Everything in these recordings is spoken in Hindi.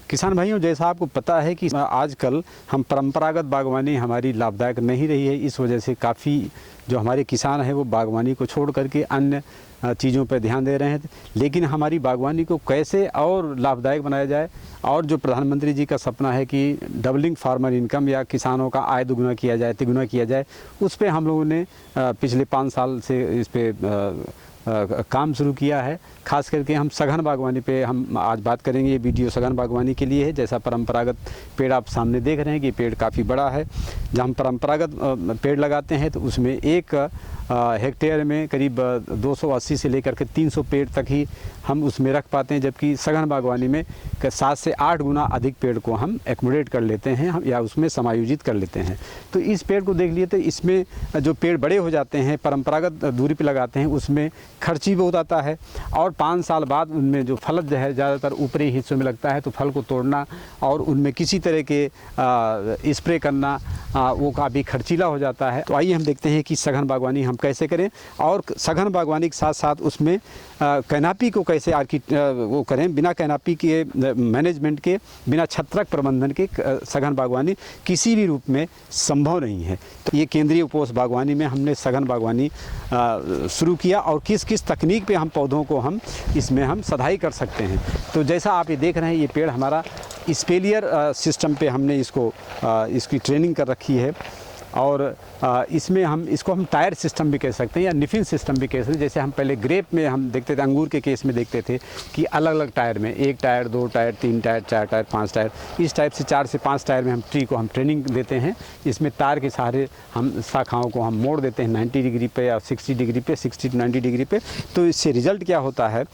किसान भाइयों, जैसा आपको पता है कि आजकल हम परंपरागत बागवानी हमारी लाभदायक नहीं रही है। इस वजह से काफ़ी जो हमारे किसान हैं वो बागवानी को छोड़ करके अन्य चीज़ों पर ध्यान दे रहे हैं। लेकिन हमारी बागवानी को कैसे और लाभदायक बनाया जाए, और जो प्रधानमंत्री जी का सपना है कि डबलिंग फार्मर इनकम या किसानों का आय दुगुना किया जाए, तिगुना किया जाए, उस पर हम लोगों ने पिछले 5 साल से इस पर काम शुरू किया है। खास करके हम सघन बागवानी पे हम आज बात करेंगे। ये वीडियो सघन बागवानी के लिए है। जैसा परंपरागत पेड़ आप सामने देख रहे हैं कि पेड़ काफ़ी बड़ा है। जब हम परंपरागत पेड़ लगाते हैं तो उसमें एक हेक्टेयर में करीब 280 से लेकर के 300 पेड़ तक ही हम उसमें रख पाते हैं, जबकि सघन बागवानी में 7 से 8 गुना अधिक पेड़ को हम एकोमोडेट कर लेते हैं, हम या उसमें समायोजित कर लेते हैं। तो इस पेड़ को देख लिए तो इसमें जो पेड़ बड़े हो जाते हैं, परंपरागत दूरी पे लगाते हैं, उसमें खर्ची बहुत आता है, और 5 साल बाद उनमें जो फल जो है ज़्यादातर ऊपरी हिस्सों में लगता है, तो फल को तोड़ना और उनमें किसी तरह के स्प्रे करना वो काफ़ी खर्चीला हो जाता है। तो आइए हम देखते हैं कि सघन बागवानी हम कैसे करें, और सघन बागवानी के साथ साथ उसमें कैनापी को कैसे वो करें। बिना कैनापी के मैनेजमेंट के, बिना छत्रक प्रबंधन के सघन बागवानी किसी भी रूप में संभव नहीं है। तो ये केंद्रीय उपोष बागवानी में हमने सघन बागवानी शुरू किया, और किस किस तकनीक पे हम पौधों को हम इसमें हम सदाई कर सकते हैं। तो जैसा आप ये देख रहे हैं, ये पेड़ हमारा स्पेलियर सिस्टम पे हमने इसकी ट्रेनिंग कर रखी है, और इसमें इसको हम टायर सिस्टम भी कह सकते हैं या निफिन सिस्टम भी कह सकते हैं। जैसे हम पहले ग्रेप में हम देखते थे, अंगूर के केस में देखते थे कि अलग अलग टायर में 1 tyre, 2 tyre, 3 tyre, 4 tyre, 5 tyre, इस टाइप से 4 से 5 टायर में हम ट्री को हम ट्रेनिंग देते हैं। इसमें तार के सहारे हम शाखाओं को हम मोड़ देते हैं 90 डिग्री पे या 60 डिग्री पे, 60 to 90 डिग्री पे। तो इससे रिज़ल्ट क्या होता है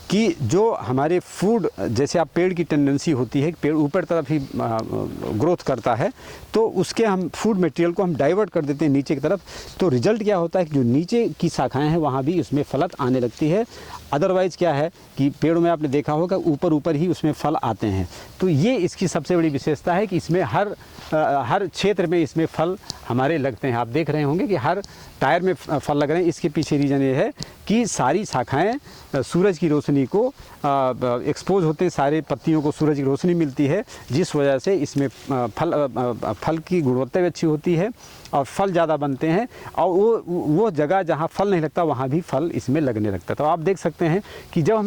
कि जो हमारे फूड, जैसे आप पेड़ की टेंडेंसी होती है, पेड़ ऊपर तरफ ही ग्रोथ करता है, तो उसके हम फूड मटेरियल को हम डाइवर्ट कर देते हैं नीचे की तरफ। तो रिजल्ट क्या होता है कि जो नीचे की शाखाएं हैं वहाँ भी उसमें फलत आने लगती है। अदरवाइज़ क्या है कि पेड़ों में आपने देखा होगा ऊपर ऊपर ही उसमें फल आते हैं। तो ये इसकी सबसे बड़ी विशेषता है कि इसमें हर क्षेत्र में इसमें फल हमारे लगते हैं। आप देख रहे होंगे कि हर टायर में फल लग रहे हैं। इसके पीछे रीज़न ये है कि सारी शाखाएं सूरज की रोशनी को एक्सपोज होते हैं, सारे पत्तियों को सूरज की रोशनी मिलती है, जिस वजह से इसमें फल की गुणवत्ता भी अच्छी होती है और फल ज़्यादा बनते हैं। और वो जगह जहाँ फल नहीं लगता वहाँ भी फल इसमें लगने लगता है। तो आप देख सकते हैं कि जब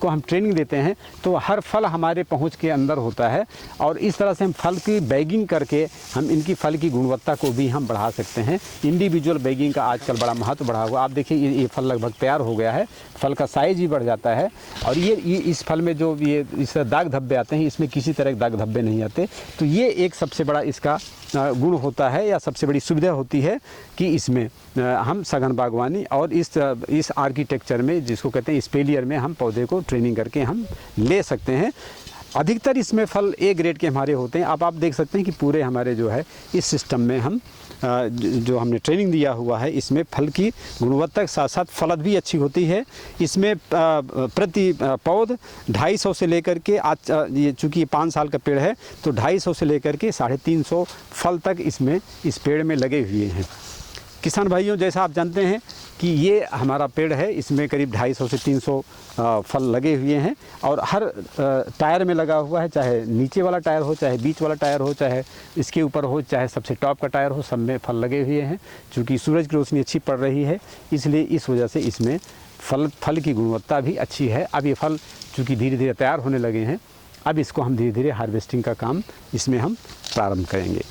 हम ट्रेनिंग देते हैं तो हर फल हमारे पहुँच के अंदर होता है, और इस तरह से हम फल की बैगिंग करके हम इनकी फल की गुणवत्ता को भी हम बढ़ा सकते हैं। इंडिविजुअल बैगिंग का आजकल बड़ा महत्व बढ़ा हुआ। आप देखिए ये फल लगभग तैयार हो गया है, फल का साइज भी बढ़ जाता है, और ये इस फल में जो ये इस दाग धब्बे आते हैं, इसमें किसी तरह के दाग धब्बे नहीं आते। तो ये एक सबसे बड़ा इसका गुण होता है या सबसे बड़ी सुविधा होती है कि इसमें हम सघन बागवानी और इस आर्किटेक्चर में, जिसको कहते हैं स्पेलियर में, हम पौधे को ट्रेनिंग करके हम ले सकते हैं। अधिकतर इसमें फल ए ग्रेड के हमारे होते हैं। अब आप देख सकते हैं कि पूरे हमारे जो है इस सिस्टम में हम जो हमने ट्रेनिंग दिया हुआ है, इसमें फल की गुणवत्ता के साथ साथ फलत भी अच्छी होती है। इसमें प्रति पौध 250 से लेकर के आज ये चूँकि 5 साल का पेड़ है, तो 250 से लेकर के 350 फल तक इसमें इस पेड़ में लगे हुए हैं। किसान भाइयों, जैसा आप जानते हैं कि ये हमारा पेड़ है, इसमें करीब 250 से 300 फल लगे हुए हैं, और हर टायर में लगा हुआ है, चाहे नीचे वाला टायर हो, चाहे बीच वाला टायर हो, चाहे इसके ऊपर हो, चाहे सबसे टॉप का टायर हो, सब में फल लगे हुए हैं। चूँकि सूरज की रोशनी अच्छी पड़ रही है, इसलिए इस वजह से इसमें फल की गुणवत्ता भी अच्छी है। अब ये फल चूँकि धीरे धीरे तैयार होने लगे हैं, अब इसको हम धीरे धीरे हार्वेस्टिंग का काम इसमें हम प्रारंभ करेंगे।